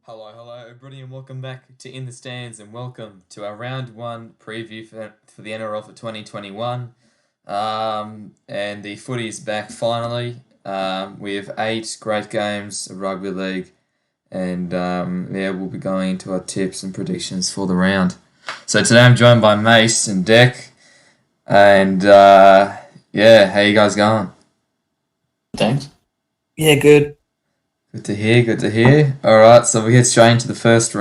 Hello, everybody, and welcome back to In the Stands, and welcome to our round one preview for the NRL for 2021. And the footy is back finally. We have 8 great games of rugby league, and we'll be going into our tips and predictions for the round. So today I'm joined by Mace and Deck, and how you guys going? Thanks. Yeah, good. Good to hear. All right, so we get straight into the first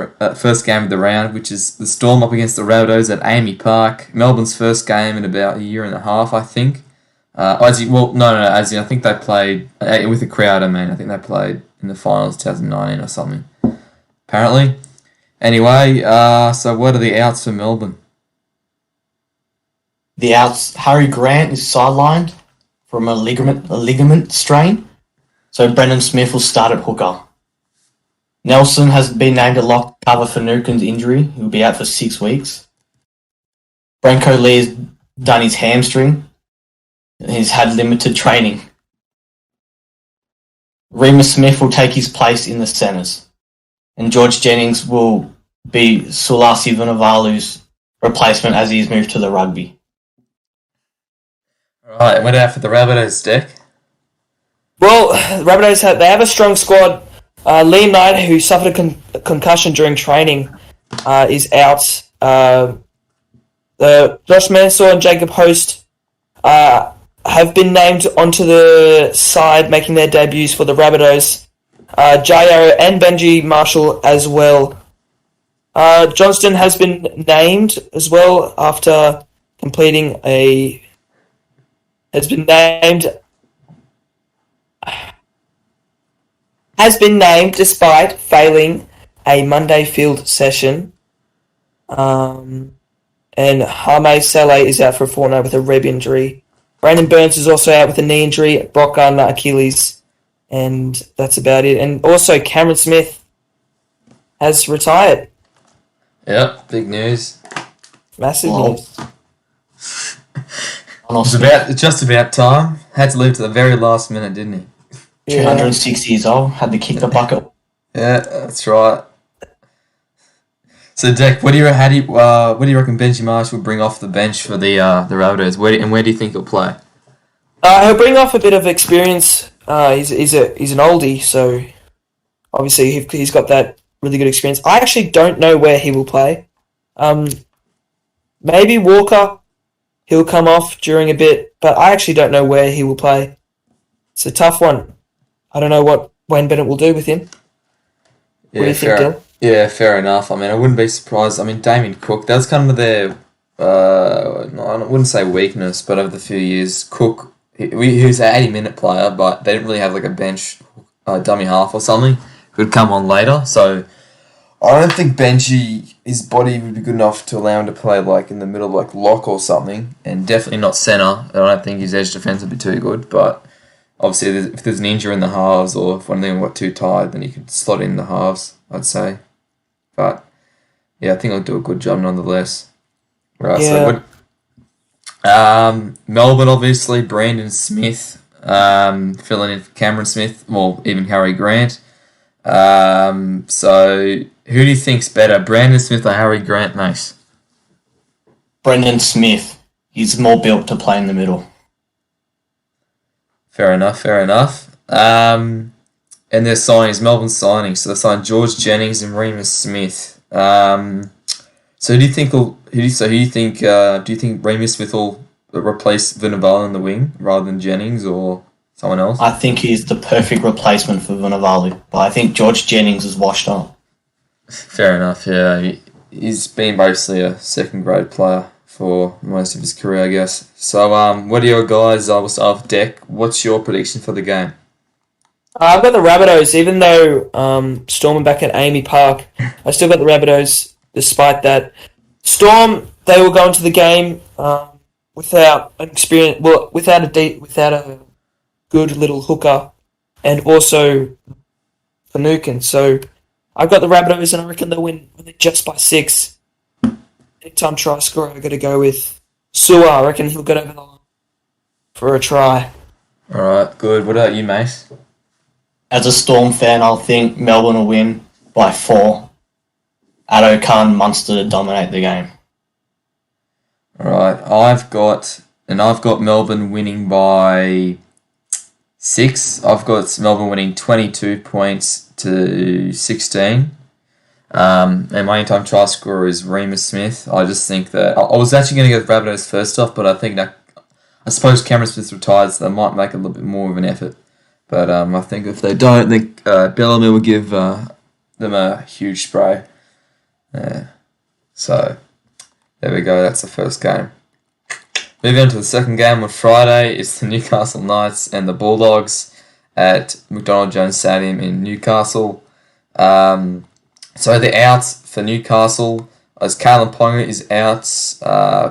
game of the round, which is the Storm up against the Rabbitohs at Amy Park. Melbourne's first game in about a year and a half, I think. I think they played with a crowd. I think they played in the finals 2019 or something. Apparently. Anyway, so what are the outs for Melbourne? The outs, Harry Grant is sidelined from a ligament strain. So Brendan Smith will start at hooker. Nelson has been named a lock cover for Nukin's injury. He'll be out for 6 weeks. Branko Lee has done his hamstring. He's had limited training. Remus Smith will take his place in the centres. And George Jennings will be Sulasi Vunivalu's replacement as he's moved to the rugby. All right, went out for the Rabbitohs, Deck. Well, the Rabbitohs have a strong squad. Liam Knight, who suffered a concussion during training, is out. Josh Mansour and Jacob Host have been named onto the side, making their debuts for the Rabbitohs. Jayo and Benji Marshall as well. Johnston has been named as well after completing has been named despite failing a Monday field session. And Hame Saleh is out for a fortnight with a rib injury. Brandon Burns is also out with a knee injury. Brock Gardner, Achilles. And that's about it. And also Cameron Smith has retired. Yep, big news. Massive news. It's just about time. Had to leave to the very last minute, didn't he? 206 years old, had to kick the bucket. Yeah, that's right. So, Deck, what do you reckon Benji Marshall will bring off the bench for the Rabbitohs? Where do you think he'll play? He'll bring off a bit of experience. He's an oldie, so obviously he's got that really good experience. I actually don't know where he will play. Maybe Walker. He'll come off during a bit, but I actually don't know where he will play. It's a tough one. I don't know what Wayne Bennett will do with him. What do you think, Dylan? Yeah, fair enough. I mean, I wouldn't be surprised. I mean, Damien Cook, that's kind of their, I wouldn't say weakness, but over the few years, Cook, he was an 80-minute player, but they didn't really have like a bench dummy half or something who would come on later. So I don't think Benji, his body would be good enough to allow him to play like in the middle, like lock or something, and definitely not centre. I don't think his edge defence would be too good, but obviously if there's an injury in the halves or if one of them got too tired, then he could slot in the halves, I'd say. But yeah, I think he'll do a good job nonetheless. Right, yeah. So Melbourne, obviously, Brandon Smith, filling in for Cameron Smith, well, even Harry Grant. So who do you think's better, Brandon Smith or Harry Grant, Mace? Brendan Smith. He's more built to play in the middle. Fair enough. And their signings, Melbourne signings. So they signed George Jennings and Remus Smith. So do you think Remus Smith will replace Vunivalu in the wing rather than Jennings or someone else? I think he's the perfect replacement for Vunivalu, but I think George Jennings is washed on. Fair enough, yeah. He's been basically a second-grade player for most of his career, I guess. So, what are your guys? I will start with Deck. What's your prediction for the game? I've got the Rabbitohs, even though Storm are back at Amy Park. I still got the Rabbitohs, despite that. Storm, they will go into the game without an experience, without a good little hooker, and also Nukin. So I've got the Rabbitohs, and I reckon they'll win just by 6. Anytime try scorer, I've got to go with Sua. I reckon he'll get over the line for a try. All right, good. What about you, Mace? As a Storm fan, I'll think Melbourne will win. by 4. Addo Khan, Munster to dominate the game. Alright, I've got Melbourne winning by 6. I've got Melbourne winning 22 points to 16. And my in-time try scorer is Remus Smith. I just think that I was actually going to go with Rabbitohs first off, but I think that I suppose Cameron Smith's retired, so they might make a little bit more of an effort. But I think if they don't, I think Bellamy will give them a huge spray. So there we go. That's the first game. Moving on to the second game on Friday, it's the Newcastle Knights and the Bulldogs at McDonald Jones Stadium in Newcastle. So the outs for Newcastle, as Kalen Ponga is out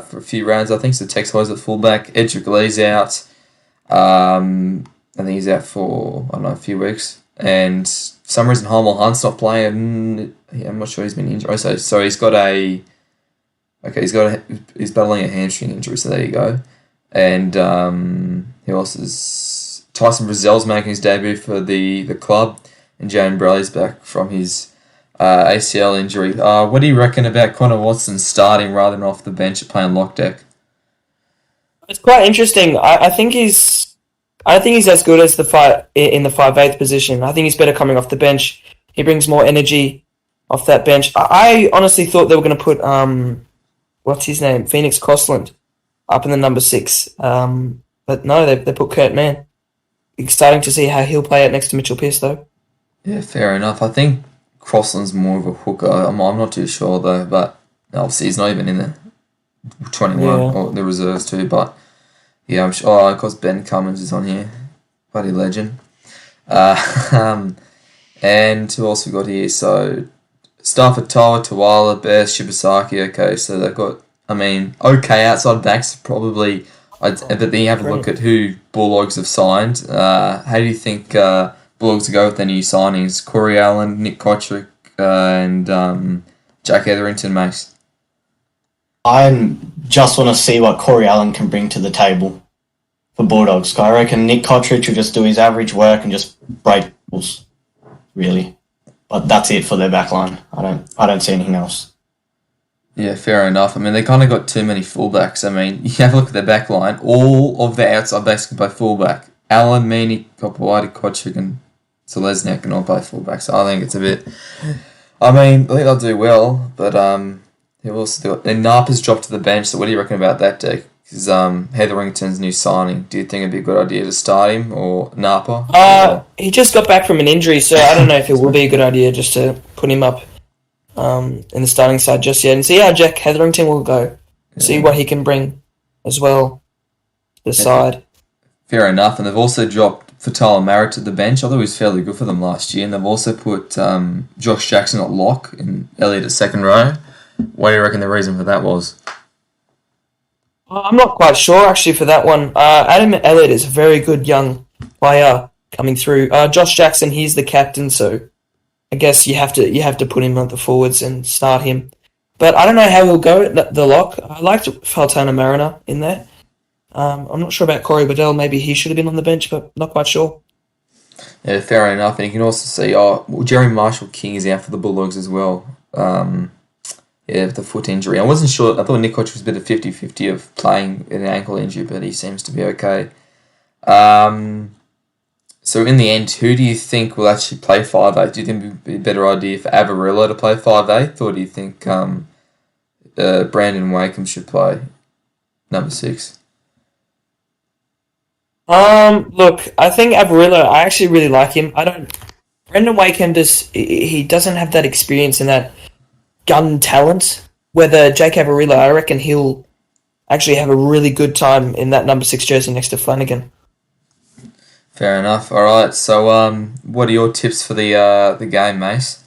for a few rounds, I think. So Tex Hoy's at fullback. Edric Lee's out. I think he's out for, a few weeks. And for some reason, Hymel Hunt's not playing. I'm not sure he's been injured. So he's got a... Okay, he's battling a hamstring injury, so there you go. And who else is... Tyson Brazell's making his debut for the club. And Jane Braley's back from his... ACL injury. What do you reckon about Connor Watson starting rather than off the bench playing lock deck? It's quite interesting. I think he's as good as in the 5'8" position. I think he's better coming off the bench. He brings more energy off that bench. I honestly thought they were going to put what's his name, Phoenix Crossland, up in the number 6. But no, they put Kurt Mann. Exciting to see how he'll play it next to Mitchell Pearce though. Yeah, fair enough. I think Crossland's more of a hooker. I'm not too sure though, but obviously he's not even in the 21 or the reserves too. But yeah, I'm sure. Of course, Ben Cummins is on here, bloody legend. And who else we got here? So Stafford Toa, Tawala, Bear, Shibasaki. Okay, so they've got. Okay outside backs probably. But then you have a look at who Bulldogs have signed. How do you think Bulldogs to go with their new signings? Corey Allen, Nick Kotrick, and Jack Etherington, Max. I just want to see what Corey Allen can bring to the table for Bulldogs. I reckon Nick Kotrick will just do his average work and just break balls, really. But that's it for their backline. I don't see anything else. Yeah, fair enough. They kind of got too many fullbacks. You have a look at their backline. All of their outside backs can play fullback. Allen, Meany, Kopawati, Kotrick, and Selesniak can all play fullback. So I think it's a bit... I think they'll do well, but they'll also do it. And Napa's dropped to the bench, so what do you reckon about that, Dick? Because Hetherington's new signing. Do you think it'd be a good idea to start him, or Napa? He just got back from an injury, so I don't know if it will be a good idea just to put him up in the starting side just yet and see how Jack Hetherington will go. Yeah. See what he can bring as well to the side. Fair enough, and they've also dropped Fatala Merritt at the bench, although he was fairly good for them last year, and they've also put Josh Jackson at lock and Elliott at second row. What do you reckon the reason for that was? I'm not quite sure, actually, for that one. Adam Elliott is a very good young player coming through. Josh Jackson, he's the captain, so I guess you have to put him on the forwards and start him. But I don't know how he'll go at the lock. I liked Faltana Mariner in there. I'm not sure about Corey Waddell. Maybe he should have been on the bench, but not quite sure. Yeah, fair enough. And you can also see, Jerry Marshall-King is out for the Bulldogs as well. With the foot injury. I wasn't sure. I thought Nick Koch was a bit of 50-50 of playing an ankle injury, but he seems to be okay. So in the end, who do you think will actually play 5'8"? Do you think it would be a better idea for Avarillo to play 5'8", or do you think Brandon Wakeham should play number 6? Look, I think Avarillo, I actually really like him. Brendan Wakeham doesn't have that experience and that gun talent. Whether Jake Avarillo, I reckon he'll actually have a really good time in that number 6 jersey next to Flanagan. Fair enough. All right. So, what are your tips for the game, Mace?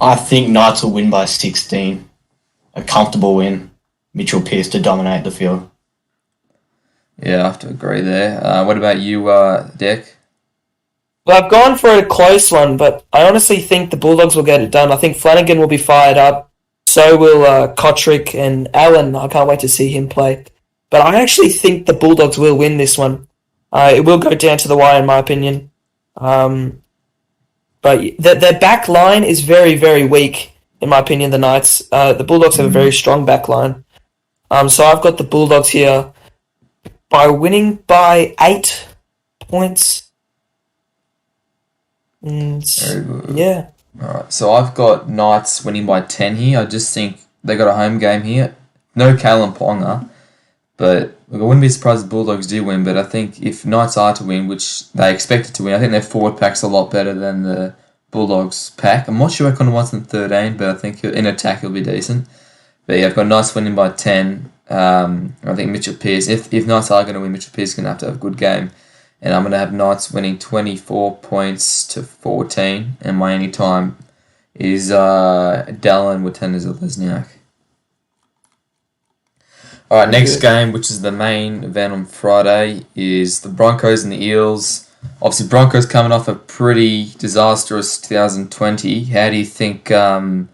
I think Knights will win by 16. A comfortable win. Mitchell Pearce to dominate the field. Yeah, I have to agree there. What about you, Dick? Well, I've gone for a close one, but I honestly think the Bulldogs will get it done. I think Flanagan will be fired up. So will Kotrick and Allen. I can't wait to see him play. But I actually think the Bulldogs will win this one. It will go down to the wire, in my opinion. But their back line is very, very weak, in my opinion, the Knights. The Bulldogs have a very strong back line. So I've got the Bulldogs here by winning by 8 points. Very good. Yeah. Alright, so I've got Knights winning by 10 here. I just think they got a home game here. No Kalen Ponga, but look, I wouldn't be surprised if Bulldogs do win, but I think if Knights are to win, which they expected to win, I think their forward pack's a lot better than the Bulldogs pack. I'm not sure I Connor wants in 13, but I think in attack he'll be decent. But yeah, I've got Knights winning by 10. I think Mitchell Pearce, if Knights are going to win, Mitchell Pearce is going to have a good game. And I'm going to have Knights winning 24 points to 14. And my only time is Dallin with Lesniak. Alright, next game, which is the main event on Friday, is the Broncos and the Eels. Obviously, Broncos coming off a pretty disastrous 2020. How do you think they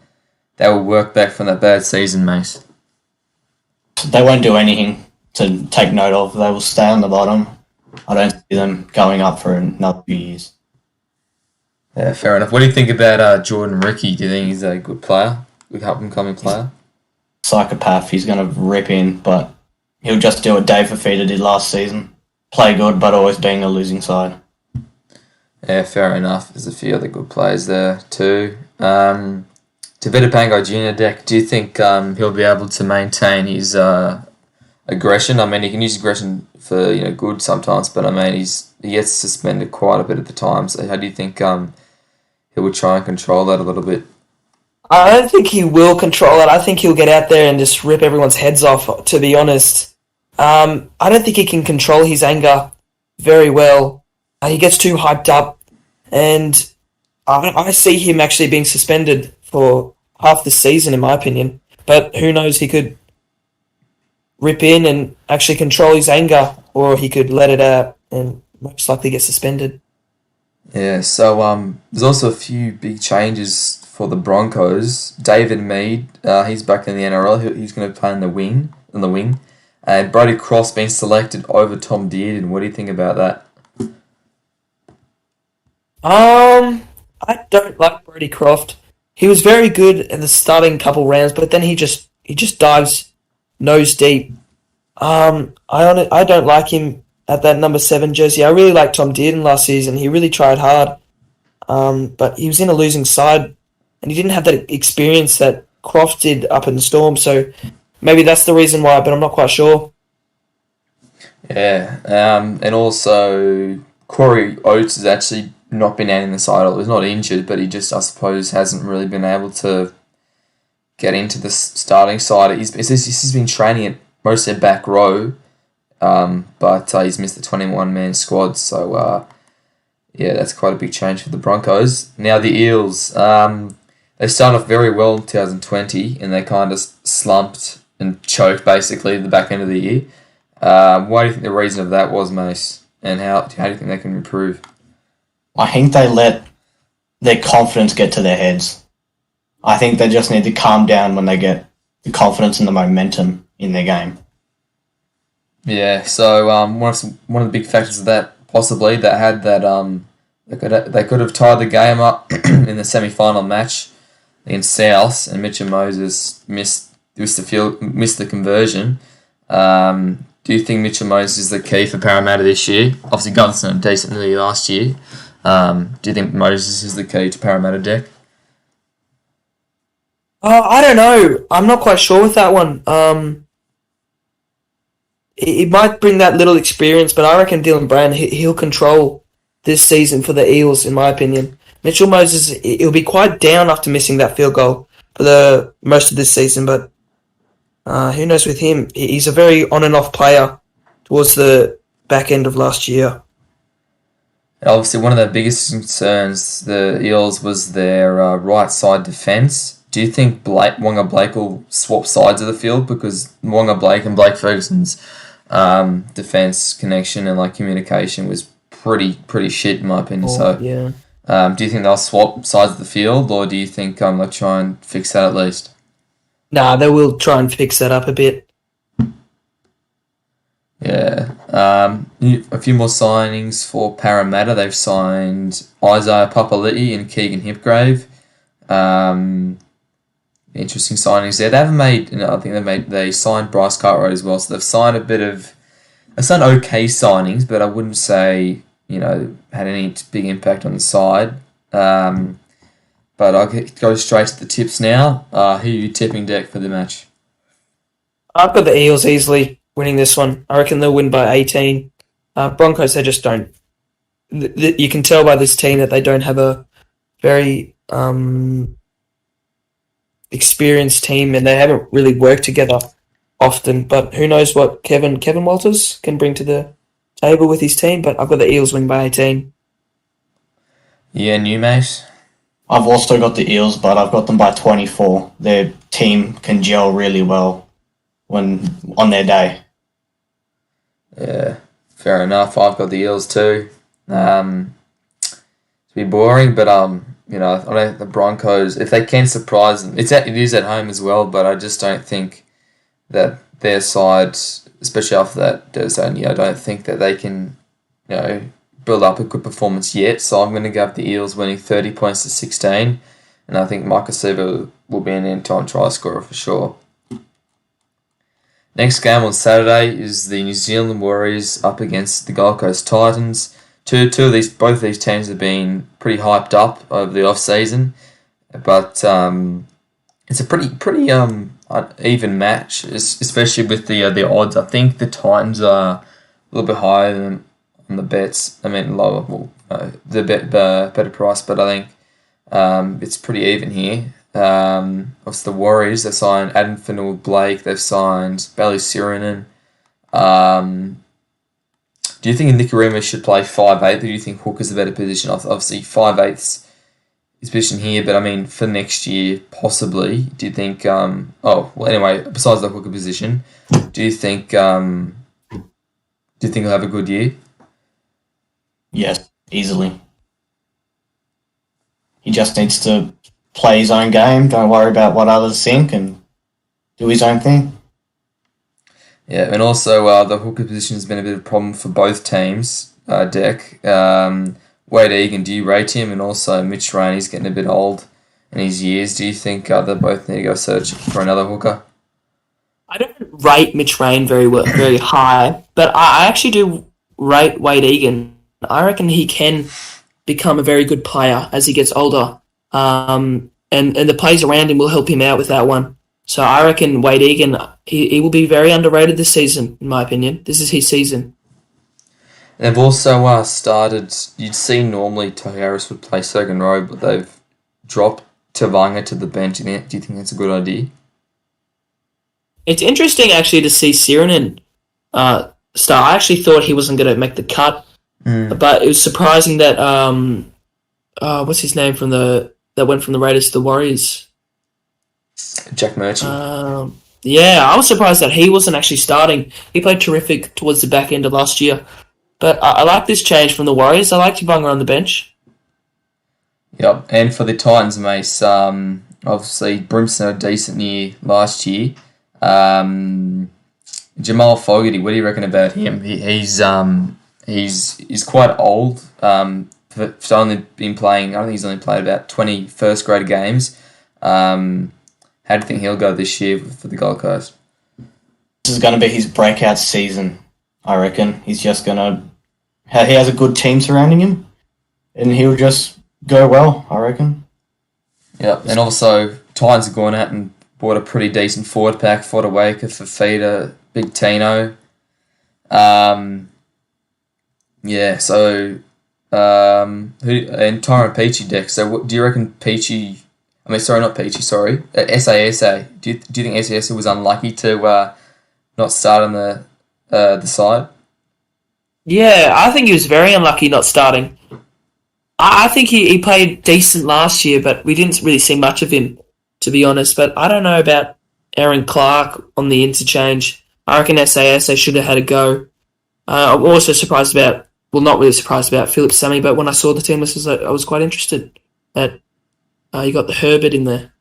will work back from that bad season, mate? They won't do anything to take note of. They will stay on the bottom. I don't see them going up for another few years. Yeah, fair enough. What do you think about Jordan Ricky? Do you think he's a good player? Good up-and-coming player? Psychopath. He's going to rip in, but he'll just do what Dave Fafita did last season. Play good, but always being a losing side. Yeah, fair enough. There's a few other good players there too. Tavita Pangai Jr. Deck, do you think he'll be able to maintain his aggression? I mean, he can use aggression for good sometimes, but I mean, he gets suspended quite a bit at the time. So how do you think he will try and control that a little bit? I don't think he will control it. I think he'll get out there and just rip everyone's heads off, to be honest. I don't think he can control his anger very well. He gets too hyped up, and I see him actually being suspended for half the season, in my opinion. But who knows, he could rip in and actually control his anger, or he could let it out and most likely get suspended. Yeah, so there's also a few big changes for the Broncos. David Mead, he's back in the NRL. He's going to play in the wing. And Brody Cross being selected over Tom Dearden. What do you think about that? I don't like Brody Croft. He was very good in the starting couple rounds, but then he just dives nose deep. I don't like him at that number 7 jersey. I really liked Tom Dearden last season. He really tried hard, but he was in a losing side, and he didn't have that experience that Croft did up in the Storm. So maybe that's the reason why, but I'm not quite sure. Yeah, and also Corey Oates has actually not been out in the side. He's not injured, but he just, I suppose, hasn't really been able to get into the starting side. He's been training at mostly back row, but he's missed the 21-man squad. So, yeah, that's quite a big change for the Broncos. Now the Eels, they started off very well in 2020, and they kind of slumped and choked basically at the back end of the year. What do you think the reason of that was, Mace? And how do you think they can improve? I think they let their confidence get to their heads. I think they just need to calm down when they get the confidence and the momentum in their game. Yeah, so one of the big factors of that, possibly, that had that they could have tied the game up in the semi-final match against South, and Mitchell Moses missed the conversion. Do you think Mitchell Moses is the key for Parramatta this year? Obviously, Gunston decently last year. Do you think Moses is the key to Parramatta, Deck? I don't know. I'm not quite sure with that one. It might bring that little experience, but I reckon Dylan Brown, he'll control this season for the Eels, in my opinion. Mitchell Moses, he'll be quite down after missing that field goal for the most of this season, but who knows with him? He's a very on and off player towards the back end of last year. Obviously, one of the biggest concerns the Eels was their right side defence. Do you think Wonga Blake will swap sides of the field? Because Wonga Blake and Blake Ferguson's defence connection and communication was pretty shit in my opinion. Yeah. Do you think they'll swap sides of the field, or do you think they'll try and fix that at least? Nah, they will try and fix that up a bit. Yeah. A few more signings for Parramatta. They've signed Isaiah Papali'i and Keegan Hipgrave. Interesting signings there. They haven't made. I think they signed Bryce Cartwright as well. So they've signed They've signed okay signings, but I wouldn't say had any big impact on the side. But I'll go straight to the tips now. Who are you tipping, Deck, for the match? I've got the Eels easily winning this one. I reckon they'll win by 18. Broncos, they just don't. You can tell by this team that they don't have a very experienced team, and they haven't really worked together often. But who knows what Kevin Walters can bring to the table with his team. But I've got the Eels winning by 18. Yeah, and you, mate? I've also got the Eels, but I've got them by 24. Their team can gel really well when on their day. Yeah, fair enough. I've got the Eels too. It's a bit boring, but I don't think the Broncos, if they can surprise them, it is at home as well, but I just don't think that their side, especially after that Derzoni, I don't think that they can, build up a good performance yet. So I'm going to go with the Eels winning 30 points to 16, and I think Micah Siva will be an end-time try scorer for sure. Next game on Saturday is the New Zealand Warriors up against the Gold Coast Titans. Both of these teams have been pretty hyped up over the off season, but it's a pretty even match, especially with the odds. I think the Titans are a little bit higher than on the bets. I mean lower, the better price, but I think it's pretty even here. Obviously the Warriors, they've signed Adam Fanua-Blake, they've signed Bailey Sirinen. Do you think Nikorima should play 5'8", or do you think Hooker's a better position? Obviously 5'8's his position here, but I mean for next year possibly. Do you think? Anyway, besides the Hooker position, do you think he'll have a good year? Yes, easily. He just needs to play his own game, don't worry about what others think, and do his own thing. Yeah, and also the hooker position has been a bit of a problem for both teams, Deck. Wade Egan, do you rate him? And also Mitch Rainey's getting a bit old in his years. Do you think they both need to go search for another hooker? I don't rate Mitch Rain very high, but I actually do rate Wade Egan. I reckon he can become a very good player as he gets older. And the plays around him will help him out with that one. So I reckon Wade Egan, he will be very underrated this season, in my opinion. This is his season. They've also started, you'd see normally Tohy Harris would play second row, but they've dropped Tavanga to the bench. Do you think that's a good idea? It's interesting actually to see Sirinen start. I actually thought he wasn't going to make the cut, but it was surprising that what's his name that went from the Raiders to the Warriors? Jack Murchie. I was surprised that he wasn't actually starting. He played terrific towards the back end of last year. But I like this change from the Warriors. I like Tavanga on the bench. Yep, and for the Titans, Mace, obviously Brimson had a decent year last year. Jamal Fogerty, what do you reckon about him? He's quite old. He's only been playing, I think he's only played about 20 first grade games. How do you think he'll go this year for the Gold Coast? This is going to be his breakout season, I reckon. He's just going to... He has a good team surrounding him, and he'll just go well, I reckon. Yep, and also Titans have gone out and bought a pretty decent forward pack, Fodder Waker, Fafita, Big Tino. And Tyron Peachy, Deck. So do you reckon Peachy... SASA. Do you think SASA was unlucky to not start on the side? Yeah, I think he was very unlucky not starting. I think he played decent last year, but we didn't really see much of him, to be honest. But I don't know about Aaron Clark on the interchange. I reckon SASA should have had a go. I'm also surprised about... Well, not really surprised about Philip Sammy, but when I saw the team list, I was quite interested that you got the Herbert in there.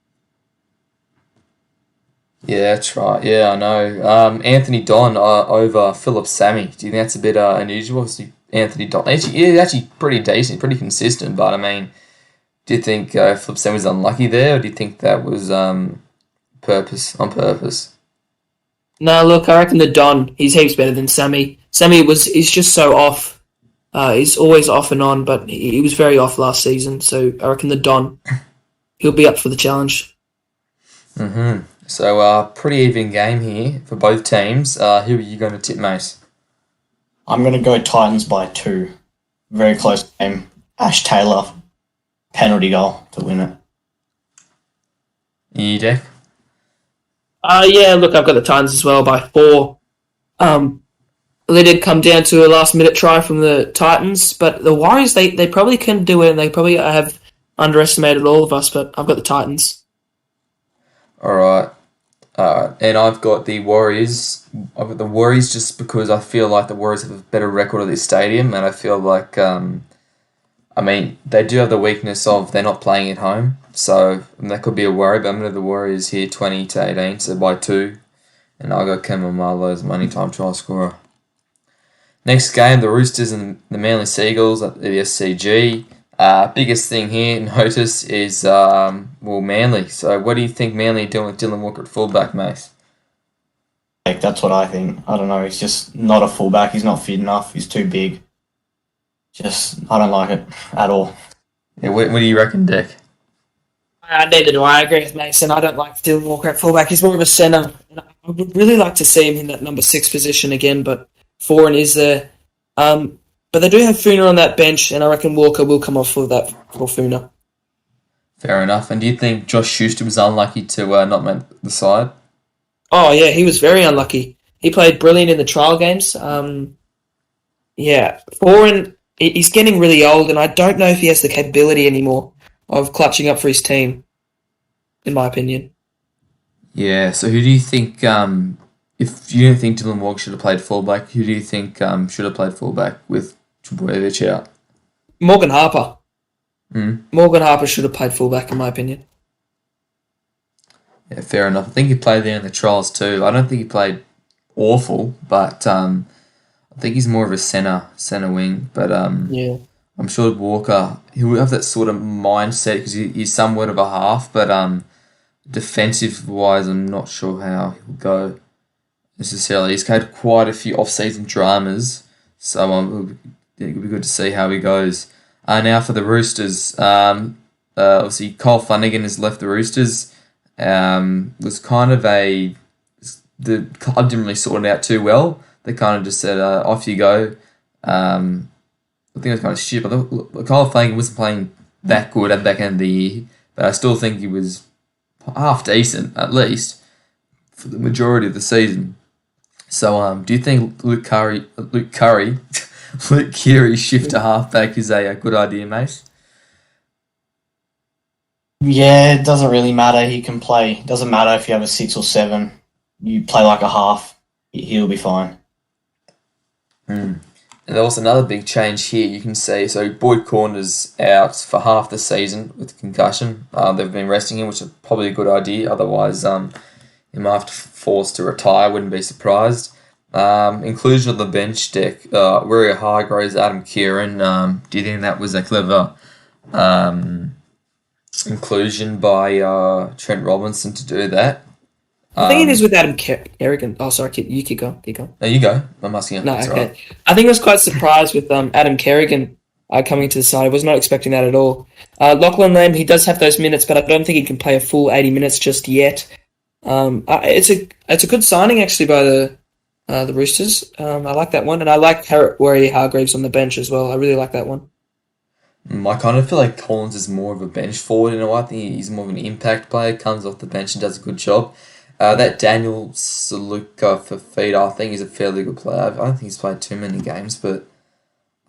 Yeah, that's right. Yeah, I know. Anthony Don over Philip Sammy. Do you think that's a bit unusual? Obviously, Anthony Don. Actually, yeah, actually pretty decent, pretty consistent. But I mean, do you think Philip Sammy was unlucky there, or do you think that was purpose on purpose? No, look, I reckon the Don, he's heaps better than Sammy. He's just so off. He's always off and on, but he was very off last season. So I reckon the Don, he'll be up for the challenge. So, pretty even game here for both teams. Who are you going to tip, mate? I'm going to go Titans by 2. Very close game. Ash Taylor, penalty goal to win it. You, Deck? Yeah, look, I've got the Titans as well by 4. They did come down to a last-minute try from the Titans, but the Warriors, they probably can do it, and they probably have underestimated all of us, but I've got the Titans. All right. And I've got the Warriors. I've got the Warriors just because I feel like the Warriors have a better record at this stadium, and I feel like, I mean, they do have the weakness of they're not playing at home, so that could be a worry, but I'm going to have the Warriors here 20-18, so by 2, and I'll go Cameron Marlowe as money time try scorer. Next game, the Roosters and the Manly Seagulls at the SCG. Biggest thing here, notice, is, Manly. So what do you think Manly are doing with Dylan Walker at fullback, mate? Like, that's what I think. I don't know. He's just not a fullback. He's not fit enough. He's too big. I don't like it at all. Yeah, what do you reckon, Dick? Neither do I. Agree with Mason. I don't like Dylan Walker at fullback. He's more of a centre. I would really like to see him in that number 6 position again, but Foran is there. But they do have Funa on that bench, and I reckon Walker will come off for Funa. Fair enough. And do you think Josh Schuster was unlucky to not make the side? Oh, yeah, he was very unlucky. He played brilliant in the trial games. Yeah, Foran, he's getting really old, and I don't know if he has the capability anymore of clutching up for his team, in my opinion. Yeah, so who do you think, if you don't think Dylan Walker should have played fullback, who do you think should have played fullback with Trbojevic out? Morgan Harper. Morgan Harper should have played fullback, in my opinion. Yeah, fair enough. I think he played there in the trials too. I don't think he played awful, but I think he's more of a centre wing. But Yeah. I'm sure Walker, he will have that sort of mindset because he's somewhat of a half, but defensive wise, I'm not sure how he'll go necessarily. He's had quite a few off-season dramas, so it'll be good to see how he goes. Now for the Roosters, obviously Cole Flanagan has left the Roosters. Was kind of the club didn't really sort it out too well. They kind of just said, off you go. I think it was kind of shit, but Kyle Flanagan wasn't playing that good at the back end of the year, but I still think he was half decent, at least, for the majority of the season. So, do you think Luke Keary shift to halfback is a good idea, mate? Yeah, it doesn't really matter. He can play. It doesn't matter if you have a 6 or 7. You play like a half, he'll be fine. And there was another big change here. You can see, so Boyd Corner's out for half the season with concussion. They've been resting him, which is probably a good idea. Otherwise, he might have to force to retire. Wouldn't be surprised. Inclusion of the bench deck. Ria Hargraves, Adam Kieran. Do you think that was a clever inclusion by Trent Robinson to do that? I think it is with Adam Kerrigan. Oh, sorry, you keep going. There you go. I'm asking you. No, That's okay. right. I think I was quite surprised with Adam Kerrigan coming to the side. I was not expecting that at all. Lachlan Lamb, he does have those minutes, but I don't think he can play a full 80 minutes just yet. It's a good signing actually by the Roosters. I like that one, and I like Warrior Hargraves on the bench as well. I really like that one. I kind of feel like Collins is more of a bench forward in a way. I think he's more of an impact player, comes off the bench and does a good job. That Daniel Saluka for Feeder, I think he's a fairly good player. I don't think he's played too many games, but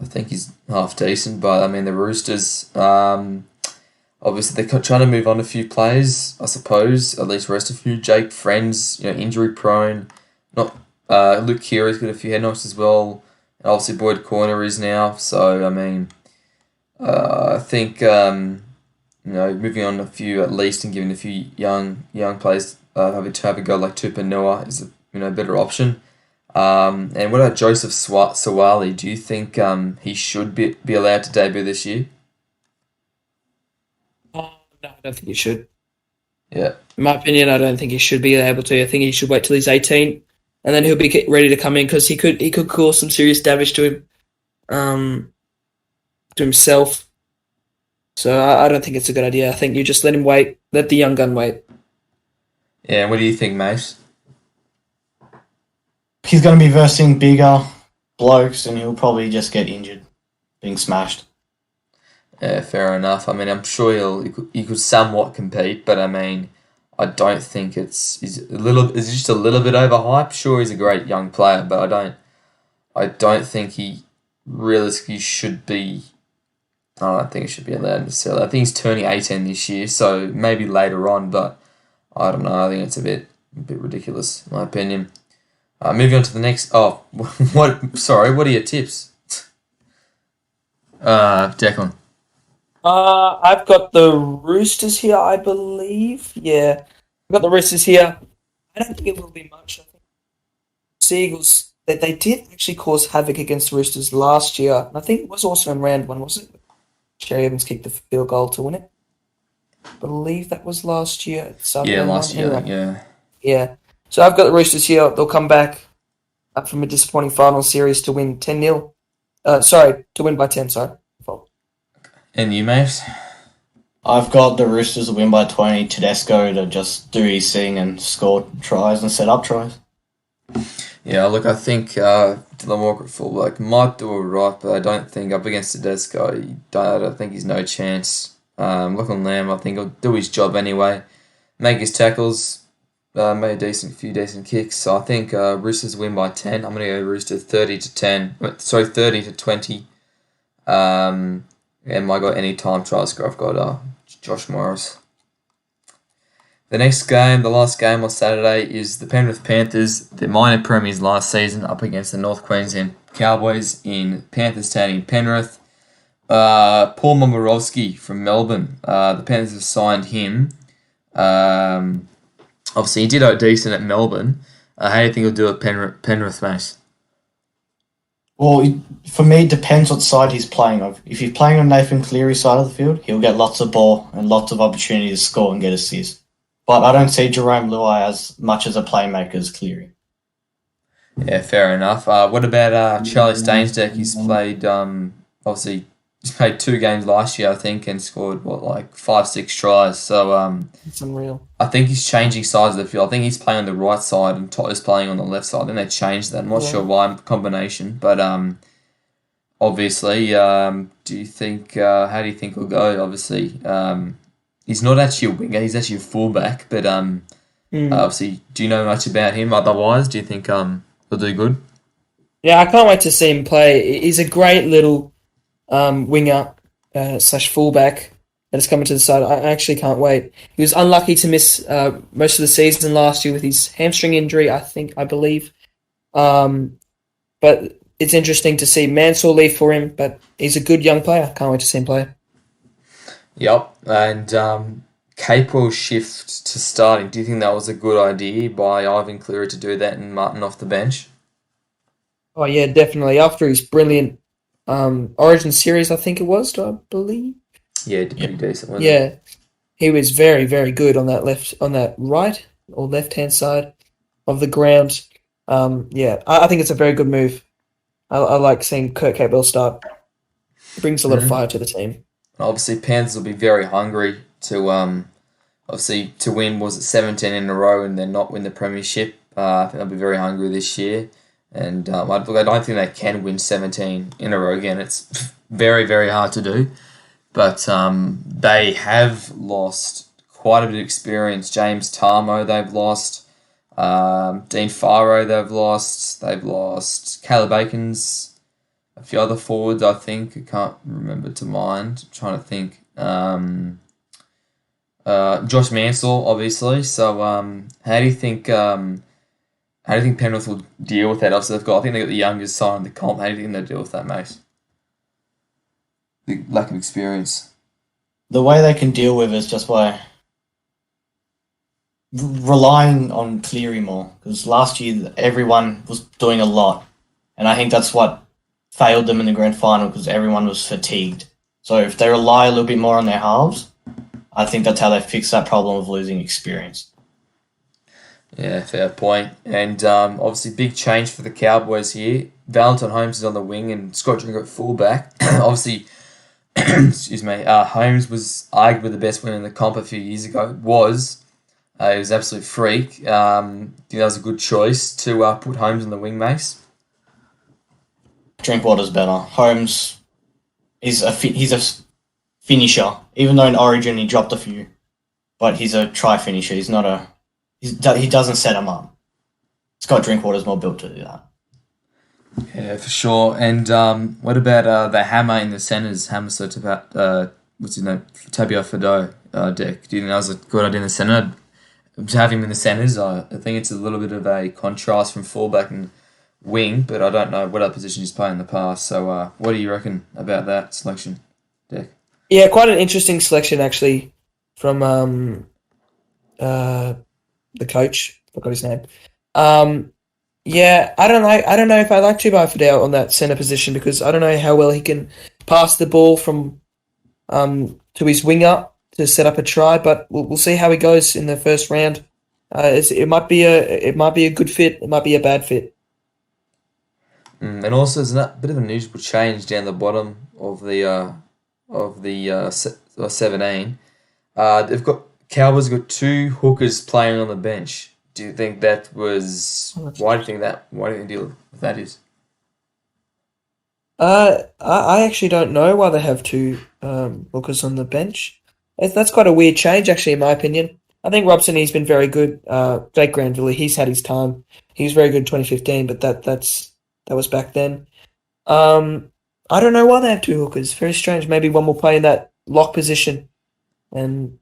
I think he's half decent. But, I mean, the Roosters, obviously they're trying to move on a few players, I suppose, at least rest a few. Jake Friends, injury prone. Not Luke Keary's got a few head knocks as well. And obviously Boyd Corner is now. So, I mean, I think, moving on a few at least and giving a few young players having to have a go like Tupanua is a better option. And what about Joseph Sawali? Do you think he should be allowed to debut this year? No, I don't think he should. Yeah. In my opinion, I don't think he should be able to. I think he should wait till he's 18, and then he'll be ready to come in because he could cause some serious damage to him, to himself. So I don't think it's a good idea. I think you just let him wait. Let the young gun wait. Yeah, what do you think, mate? He's going to be versing bigger blokes, and he'll probably just get injured, being smashed. Yeah, fair enough. I mean, I'm sure he could somewhat compete, but I mean, I don't think he's just a little bit overhyped. Sure, he's a great young player, but I don't think he realistically should be. I don't think he should be allowed necessarily. I think he's turning 18 this year, so maybe later on, but I don't know. I think it's a bit ridiculous, in my opinion. Moving on to the next. Oh, what? Sorry, what are your tips? Declan. I've got the Roosters here, I believe. Yeah, I've got the Roosters here. I don't think it will be much. I think Seagulls, they did actually cause havoc against the Roosters last year. I think it was also in round one, was it? Sherry Evans kicked the field goal to win it. I believe that was last year. Yeah, last year. Anyway. Yeah. Yeah. So I've got the Roosters here. They'll come back from a disappointing final series to win 10-0. To win by 10, sorry. Fault. And you, mate? I've got the Roosters to win by 20. Tedesco to just do his thing and score tries and set up tries. Yeah, look, I think Dylan Walker at fullback might do it right, but I don't think up against Tedesco, I don't think he's no chance. Lachlan Lamb, I think he'll do his job anyway, make his tackles, make a few decent kicks. So I think Roosters win by 10. I'm going to go Roosters 30 to 20. And I got any time try score. I've got Josh Morris. The next game, the last game on Saturday, is the Penrith Panthers, the minor premiers last season, up against the North Queensland Cowboys in Panthers Stadium, Penrith. Paul Momirovski from Melbourne. The Panthers have signed him. Obviously, he did decent at Melbourne. How do you think he'll do at Penrith, mate? Well, for me, it depends what side he's playing on. If he's playing on Nathan Cleary's side of the field, he'll get lots of ball and lots of opportunity to score and get assists. But I don't see Jerome Luai as much as a playmaker as Cleary. Yeah, fair enough. What about Charlie Stainsdeck? He's played, obviously, he's played 2 games last year, I think, and scored, 5-6 tries. So It's unreal. I think he's changing sides of the field. I think he's playing on the right side and Totter's playing on the left side. Then they changed that. I'm not sure why combination, but obviously, do you think? How do you think he'll go? Obviously, he's not actually a winger. He's actually a fullback. But obviously, do you know much about him? Otherwise, do you think he'll do good? Yeah, I can't wait to see him play. He's a great little winger / fullback that is coming to the side. I actually can't wait. He was unlucky to miss most of the season last year with his hamstring injury, I believe. But it's interesting to see Mansell leave for him, but he's a good young player. Can't wait to see him play. Yep, and Capewell's shift to starting. Do you think that was a good idea by Ivan Cleary to do that and Martin off the bench? Oh, yeah, definitely. After his brilliant Origin series, I think it was, I believe. Yeah, pretty decent, wasn't Yeah, he was very, very good on that right or left-hand side of the ground. I think it's a very good move. I like seeing Kurt Capewell start. It brings a lot of fire to the team. Obviously, Panthers will be very hungry to win. Was it 17 in a row and then not win the premiership? I think they'll be very hungry this year, and I don't think they can win 17 in a row again. It's very, very hard to do, but they have lost quite a bit of experience. James Tarmo, they've lost. Dean Faro, they've lost. Caleb Aikens. A few other forwards, I think. I can't remember to mind. I'm trying to think. Josh Mansell, obviously. So, how do you think Penrith will deal with that? Obviously, I think they've got the youngest side in the comp. How do you think they'll deal with that, mate? The lack of experience. The way they can deal with it is just by relying on Cleary more because last year everyone was doing a lot, and I think that's what failed them in the grand final because everyone was fatigued. So if they rely a little bit more on their halves, I think that's how they fix that problem of losing experience. Yeah, fair point. And obviously, big change for the Cowboys here. Valentine Holmes is on the wing and Scott Dringer at fullback. Obviously, excuse me, Holmes was arguably the best winner in the comp a few years ago. He was an absolute freak. I think that was a good choice to put Holmes on the wing, Mace. Drinkwater's better. Holmes is he's a finisher, even though in Origin he dropped a few, but he's a try finisher. He's not a he doesn't set him up. Scott Drinkwater's more built to do that. Yeah, for sure. And what about the hammer in the centres? Hammer what's his name? Tabio Fado deck. Do you think that was a good idea in the centre? To have him in the centres, I think it's a little bit of a contrast from fullback and wing, but I don't know what other position he's played in the past. So what do you reckon about that selection, Deck? Yeah, quite an interesting selection actually from the coach. Forgot his name. Yeah, I don't know. I don't know if I like Tubai Fidel on that centre position because I don't know how well he can pass the ball from to his winger to set up a try. But we'll see how he goes in the first round. It might be a good fit. It might be a bad fit. And also, there's a bit of an unusual change down the bottom of the 17. They've got Cowboys got two hookers playing on the bench. Do you think that was? Why do you think that? Why do you deal with that is? I actually don't know why they have two hookers on the bench. That's quite a weird change, actually, in my opinion. I think Robson, he's been very good. Jake Granville, he's had his time. He was very good in 2015, but that was back then. I don't know why they have two hookers. Very strange. Maybe one will play in that lock position and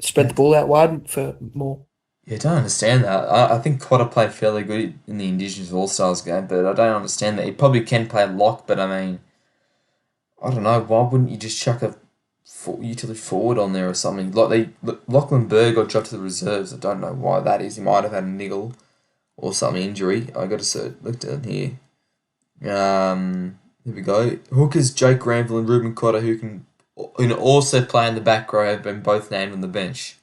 spread the ball out wide for more. Yeah, I don't understand that. I think Cotter played fairly good in the Indigenous All-Stars game, but I don't understand that. He probably can play lock, but I mean, I don't know. Why wouldn't you just chuck a utility forward on there or something? Lachlan Berg got dropped to the reserves. I don't know why that is. He might have had a niggle or some injury. I got to look down here. Here we go. Hookers Jake Granville and Ruben Cotter, who can also play in the back row, have been both named on the bench.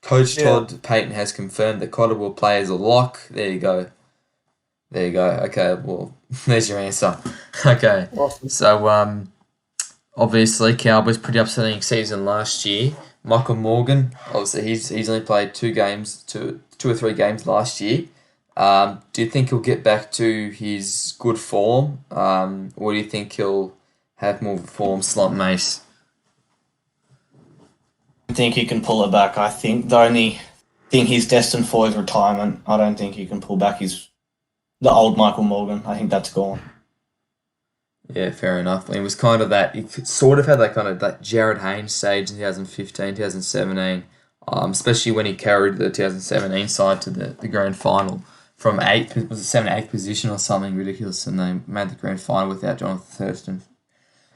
Coach Todd Payton has confirmed that Cotter will play as a lock. There you go. Okay, well, there's your answer. Okay. Awesome. So, obviously, Cowboys pretty upsetting season last year. Michael Morgan, obviously, he's only played two or three games last year. Do you think he'll get back to his good form, or do you think he'll have more of a form slump, Mace? I think he can pull it back. I think the only thing he's destined for is retirement. I don't think he can pull back the old Michael Morgan. I think that's gone. Yeah, fair enough. It was kind of that, he sort of had that Jared Haynes stage in 2015, 2017, especially when he carried the 2017 side to the grand final from 7th, 8th position or something ridiculous, and they made the grand final without Jonathan Thurston.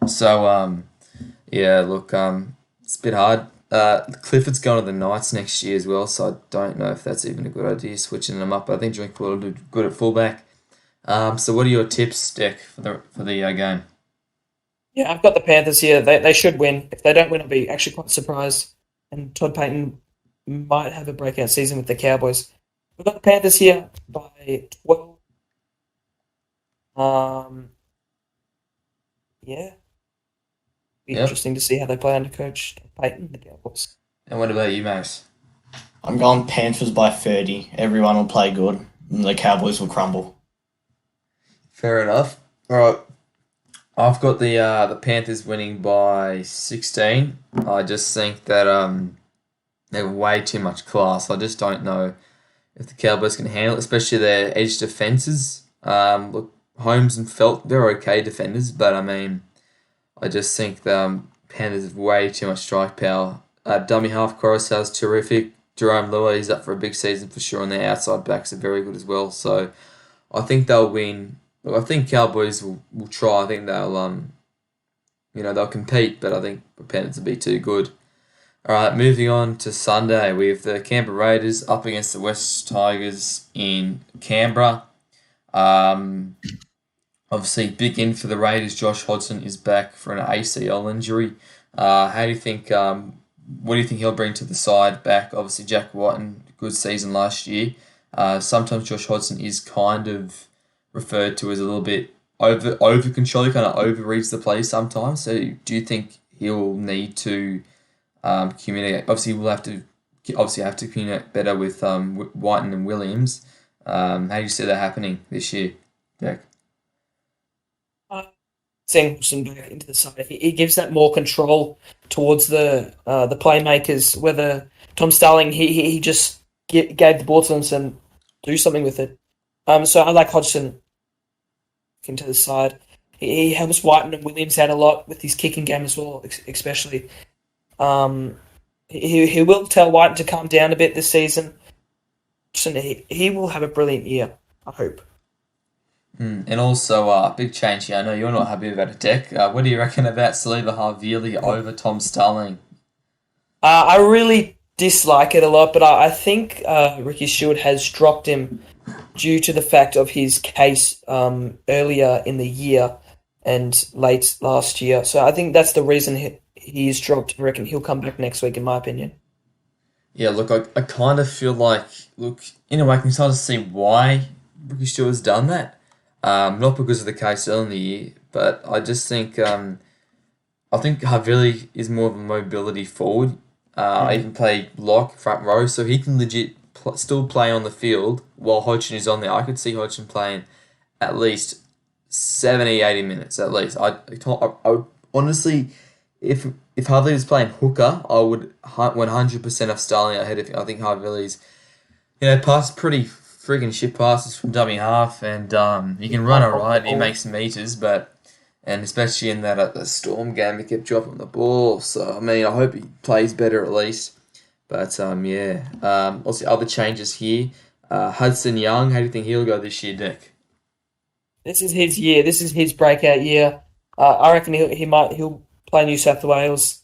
So, yeah, look, it's a bit hard. Clifford's going to the Knights next year as well, so I don't know if that's even a good idea, switching them up. But I think Drinkwater will do good at fullback. So what are your tips, Deck, for the game? Yeah, I've got the Panthers here. They should win. If they don't win, I'll be actually quite surprised. And Todd Payton might have a breakout season with the Cowboys. We've got the Panthers here by 12. Yeah. Be interesting to see how they play under Coach Payton, the Cowboys. And what about you, Max? I'm going Panthers by 30. Everyone will play good, and the Cowboys will crumble. Fair enough. All right. I've got the Panthers winning by 16. I just think that they're way too much class. I just don't know if the Cowboys can handle it, especially their edge defences. Look, Holmes and Felt, they're okay defenders, but I mean, I just think the Panthers have way too much strike power. Dummy half Coruscant's terrific. Jerome Lua, he's up for a big season for sure, and their outside backs are very good as well. So I think they'll win. Look, I think Cowboys will try. I think they'll they'll compete, but I think the Panthers will be too good. All right, moving on to Sunday, we have the Canberra Raiders up against the West Tigers in Canberra. Um, Obviously, big in for the Raiders. Josh Hodgson is back for an ACL injury. How do you think? What do you think he'll bring to the side back? Obviously, Jack Whiten, good season last year. Sometimes Josh Hodgson is kind of referred to as a little bit over control. He kind of overreads the play sometimes. So, do you think he'll need to communicate? Obviously, we'll have to communicate better with Whiten and Williams. How do you see that happening this year, Jack? Seeing Wilson back into the side, he gives that more control towards the playmakers. Whether Tom Starling, he just gave the ball to them and do something with it. So I like Hodgson into the side. He helps Whiten and Williams out a lot with his kicking game as well, especially. Um, he will tell Whiten to calm down a bit this season. So he will have a brilliant year, I hope. And also, big change here. I know you're not happy about it, Deck. What do you reckon about Saliba Havili over Tom Starling? I really dislike it a lot, but I think Ricky Stewart has dropped him due to the fact of his case earlier in the year and late last year. So I think that's the reason he's dropped. I reckon he'll come back next week, in my opinion. Yeah, look, I kind of feel like, look, in a way, I can start to see why Ricky Stewart has done that. Not because of the case early in the year, but I just think I think Havili is more of a mobility forward. I even play lock front row, so he can legit still play on the field while Hodgson is on there. I could see Hodgson playing at least 70, 80 minutes at least. I would honestly, if Havili was playing hooker, I would 100% have Starling ahead of him. I think Havili's passes pretty freaking shit passes from dummy half, and he can run alright. He makes meters, and especially in that Storm game, he kept dropping the ball. So I mean, I hope he plays better at least. But yeah. Also, other changes here. Hudson Young, how do you think he'll go this year, Dick? This is his year. This is his breakout year. I reckon he'll play New South Wales,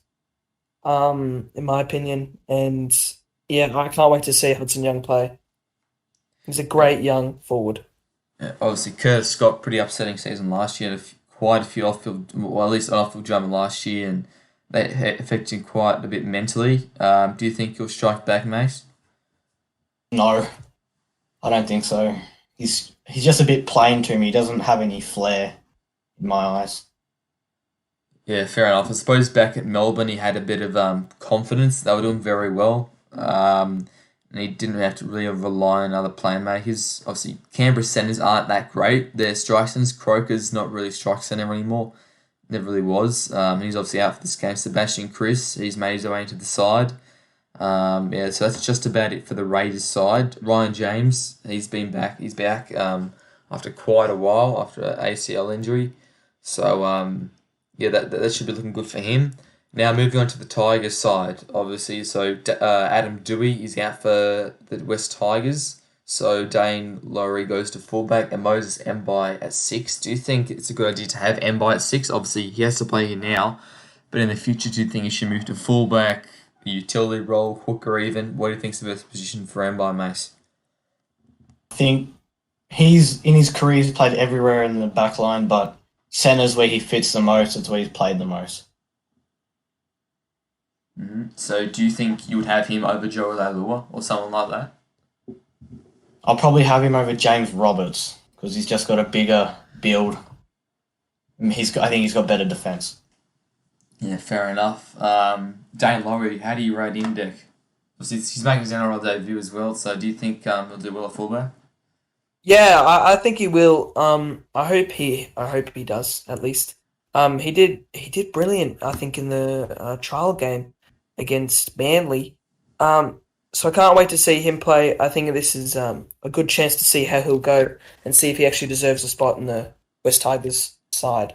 in my opinion. And yeah, I can't wait to see Hudson Young play. He's a great young forward. Yeah, obviously, Curtis Scott, pretty upsetting season last year. Had quite a few off-field, well, at least an off-field drama last year, and that affected him quite a bit mentally. Do you think he'll strike back, Mace? No, I don't think so. He's just a bit plain to me. He doesn't have any flair in my eyes. Yeah, fair enough. I suppose back at Melbourne, he had a bit of confidence. They were doing very well. And he didn't have to really rely on other playmakers. Obviously, Canberra centres aren't that great. Their strike centres, Croker's not really strike centre anymore. Never really was. He's obviously out for this game. Sebastian Chris, he's made his way into the side. So that's just about it for the Raiders side. Ryan James, he's been back. He's back after quite a while, after an ACL injury. So, that should be looking good for him. Now moving on to the Tigers side, obviously. So Adam Dewey is out for the West Tigers. So Dane Laurie goes to fullback and Moses Mbai at 6. Do you think it's a good idea to have Mbai at 6? Obviously, he has to play here now. But in the future, do you think he should move to fullback, utility role, hooker even? What do you think is the best position for Mbai, Mace? I think in his career, he's played everywhere in the back line, but centre's where he fits the most. It's where he's played the most. Mm-hmm. So do you think you would have him over Joe Leilua or someone like that? I'll probably have him over James Roberts because he's just got a bigger build. I think he's got better defence. Yeah, fair enough. Dane Laurie, how do you rate him, Dick? He's making his NRL debut as well, so do you think he'll do well at fullback? Yeah, I think he will. I hope he does at least. He did brilliant. I think in the trial game against Manly. So I can't wait to see him play. I think this is a good chance to see how he'll go and see if he actually deserves a spot in the West Tigers side.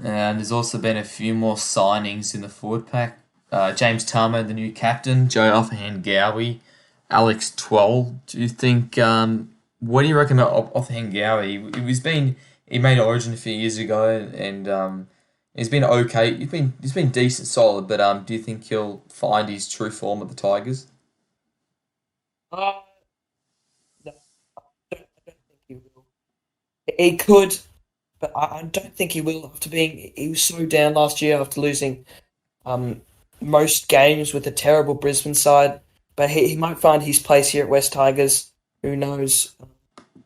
And there's also been a few more signings in the forward pack. James Tamo, the new captain, Joe Offahan-Gowie, Alex Twell. Do you think? What do you reckon about Offahan-Gowie? He made Origin a few years ago, and He's been okay. He's been decent, solid. But do you think he'll find his true form at the Tigers? Uh, no, I don't think he will. He could, but I don't think he will. After he was so down last year after losing um most games with a terrible Brisbane side. But he might find his place here at West Tigers. Who knows?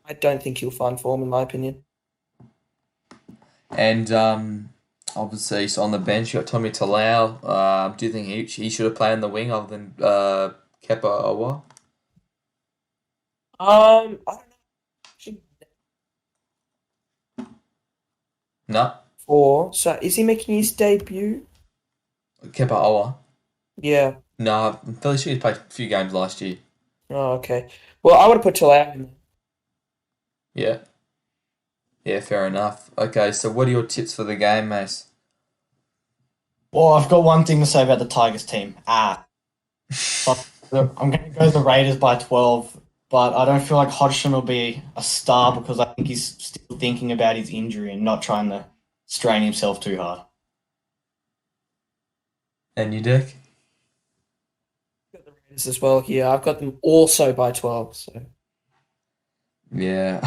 I don't think he'll find form, in my opinion. And obviously, so on the bench, you got Tommy Talau. Do you think he should have played in the wing other than Kepa Owa? I don't know. Actually, No, so is he making his debut? Kepa Owa. Yeah. No, I'm fairly sure he played a few games last year. Oh, okay. Well, I would have put Talau in there. Yeah, yeah, fair enough. Okay, so what are your tips for the game, Mace? Well, I've got one thing to say about the Tigers team. I'm going to go the Raiders by 12, but I don't feel like Hodgson will be a star because I think he's still thinking about his injury and not trying to strain himself too hard. And you, Dick? Got the Raiders as well here. I've got them also by 12. So Yeah,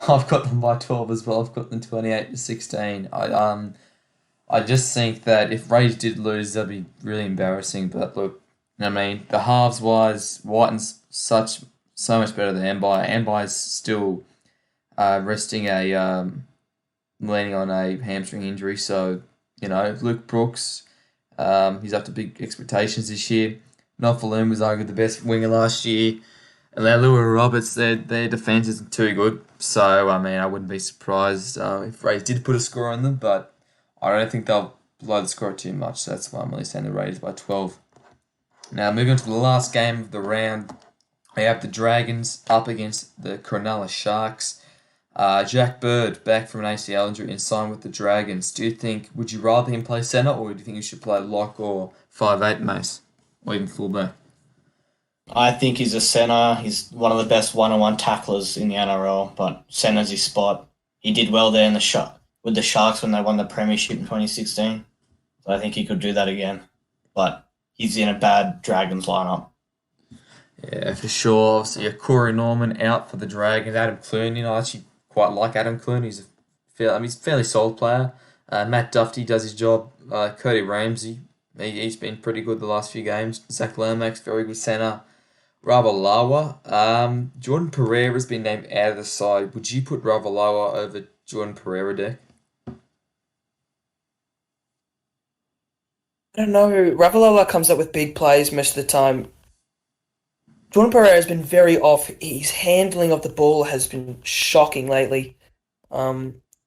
I've got them by 12 as well. I've got them 28-16. I just think that if Rays did lose, that'd be really embarrassing. But look, I mean, the halves wise, Whiten's so much better than Ambai. Ambai's still resting leaning on a hamstring injury. So Luke Brooks, he's up to big expectations this year. Nofalum was arguably the best winger last year. And Leilua Roberts, their defence isn't too good. So, I mean, I wouldn't be surprised if Rays did put a score on them, but I don't think they'll blow the score too much. So that's why I'm only saying the Rays by 12. Now, moving on to the last game of the round, we have the Dragons up against the Cronulla Sharks. Jack Bird back from an ACL injury and signed with the Dragons. Would you rather him play centre or do you think he should play lock or 5'8", Mace? Or even fullback? I think he's a centre. He's one of the best one-on-one tacklers in the NRL, but centre's his spot. He did well there in with the Sharks when they won the premiership in 2016. So I think he could do that again. But he's in a bad Dragons lineup. Yeah, for sure. Obviously, Corey Norman out for the Dragons. Adam Clune, I actually quite like Adam Clune. He's a fairly solid player. Matt Duffy does his job. Cody Ramsey, he's been pretty good the last few games. Zach Lomax, very good centre. Ravalawa. Jordan Pereira's been named out of the side. Would you put Ravalawa over Jordan Pereira, Dick? I don't know. Ravalola comes up with big plays most of the time. Jordan Pereira has been very off. His handling of the ball has been shocking lately,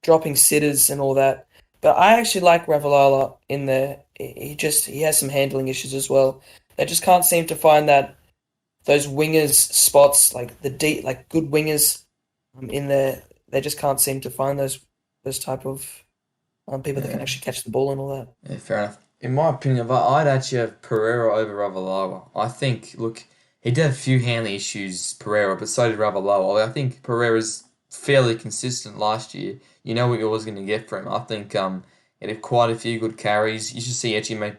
dropping sitters and all that. But I actually like Ravalola in there. He has some handling issues as well. They just can't seem to find those wingers spots like the deep good wingers in there. They just can't seem to find those type of people that can actually catch the ball and all that. Yeah, fair enough. In my opinion, I'd actually have Pereira over Ravalawa. I think, look, he did have a few handling issues, Pereira, but so did Ravalawa. I think Pereira's fairly consistent last year. You know what you're always going to get from him. I think he had quite a few good carries. You should see actually make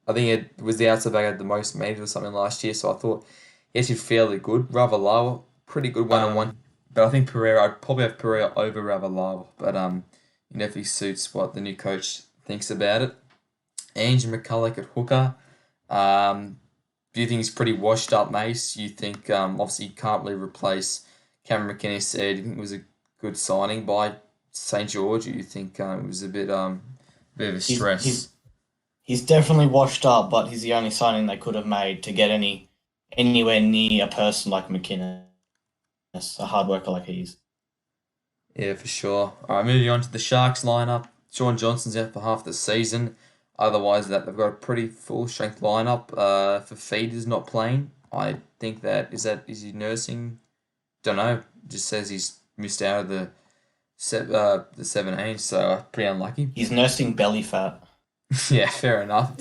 I think it was the outside back had the most made or something last year, so I thought he actually fairly good. Ravalawa, pretty good one-on-one. But I think I'd probably have Pereira over Ravalawa. But it definitely suits what the new coach thinks about it. Ange Mcculloch at hooker. Do you think he's pretty washed up, Mace? You think, obviously, you can't really replace Cameron McKenna said. Do you think it was a good signing by St. George? Or you think it was a bit of a stress? He's definitely washed up, but he's the only signing they could have made to get anywhere near a person like McKinnon. A hard worker like he is. Yeah, for sure. All right, moving on to the Sharks lineup. Sean Johnson's out for half the season. Otherwise, they've got a pretty full strength lineup. For Feeder's not playing. I think is he nursing? Don't know. Just says he's missed out of the 17, so pretty unlucky. He's nursing belly fat. Yeah, fair enough.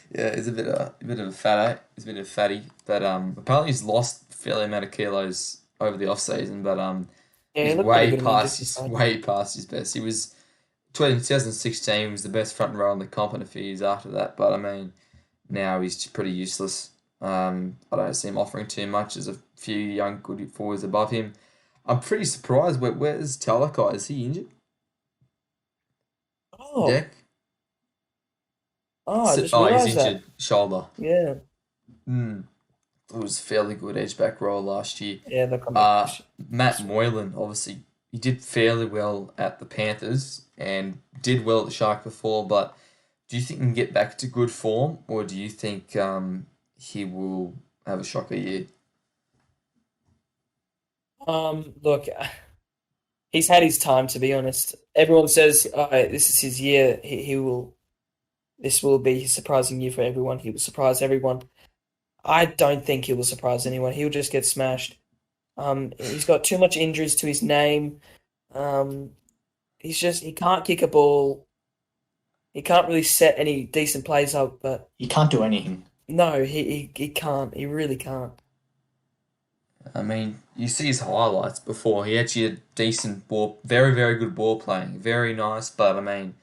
Yeah, he's a bit of a fat. He's a bit of a fatty, but apparently he's lost a fairly amount of kilos over the off season. But Yeah, he's way past his best. He was 2016 was the best front row in the comp and a few years after that. But I mean, now he's pretty useless. I don't see him offering too much. There's a few young good forwards above him. I'm pretty surprised. Where's Talau? Is he injured? Oh, Deck? I just Oh, he's realised that. injured. Shoulder. Yeah, Hmm. It was a fairly good edge back role last year. yeah, they'll come back. Matt Moylan, obviously, he did fairly well at the Panthers and did well at the Sharks before, but do you think he can get back to good form, or do you think he will have a shocker year? Look, he's had his time, to be honest. Everyone says this is his year. He will. This will be his surprising year for everyone. He will surprise everyone. I don't think he will surprise anyone. He'll just get smashed. He's got too much injuries to his name. Um, he can't kick a ball. He can't really set any decent plays up. But He can't do anything. no, he can't. He really can't. I mean, you see his highlights before. He actually had decent ball, very, very good ball playing. Very nice, but I mean,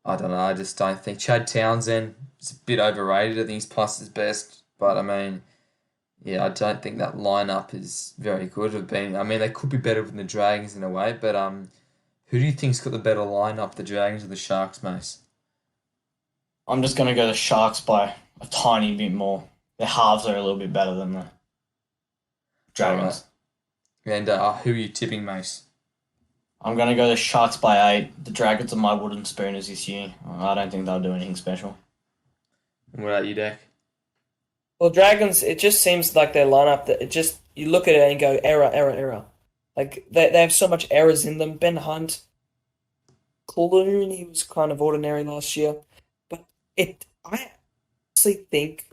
I don't know. I just don't think Chad Townsend is a bit overrated. I think he's past his best, but I mean, yeah, I don't think that lineup is very good. I mean, they could be better than the Dragons in a way, but who do you think's got the better lineup, the Dragons or the Sharks, Mace? I'm just going to go the Sharks by a tiny bit more. Their halves are a little bit better than the Dragons. And who are you tipping, Mace? I'm going to go the Sharks by 8. The Dragons are my wooden spooners this year. I don't think they'll do anything special. And what about you, Deck? Well, Dragons. It just seems like their lineup that it just you look at it and go error, error, error. Like they have so much errors in them. Ben Hunt, Clune, he was kind of ordinary last year, but I honestly think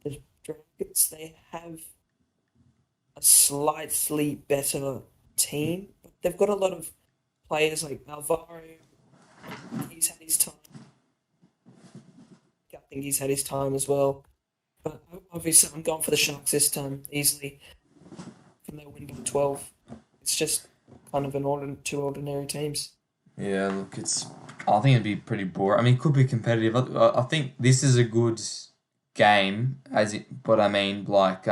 the Dragons they have a slightly better team. But they've got a lot of players like Alvaro. He's had his time. I think he's had his time as well. But obviously, I'm going for the Sharks this time easily. From their win by 12. It's just kind of two ordinary teams. Yeah, look, I think it'd be pretty boring. I mean, it could be competitive. I think this is a good game, but I mean, like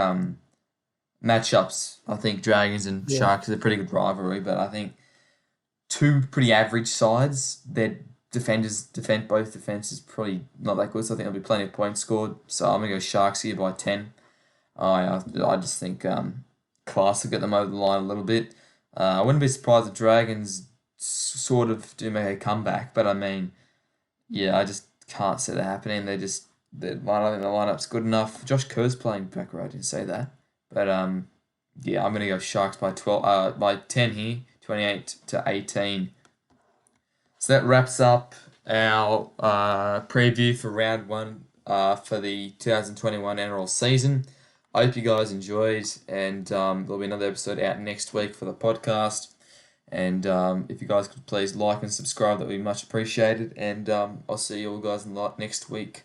matchups. I think Dragons and Yeah. Sharks is a pretty good rivalry, but I think two pretty average sides. Their both defenses probably not that good. So I think there'll be plenty of points scored. So I'm gonna go Sharks here by 10. I just think class will get them over the line a little bit. I wouldn't be surprised if Dragons sort of do make a comeback, but I mean, yeah, I just can't see that happening. I don't think the lineup's good enough. Josh Kerr's playing back row, I didn't say that. But yeah, I'm gonna go Sharks by 12 by 10 here, 28-18. So that wraps up our preview for round one for the 2021 NRL season. I hope you guys enjoyed, and there'll be another episode out next week for the podcast. And if you guys could please like and subscribe, that would be much appreciated. And I'll see you all guys next week.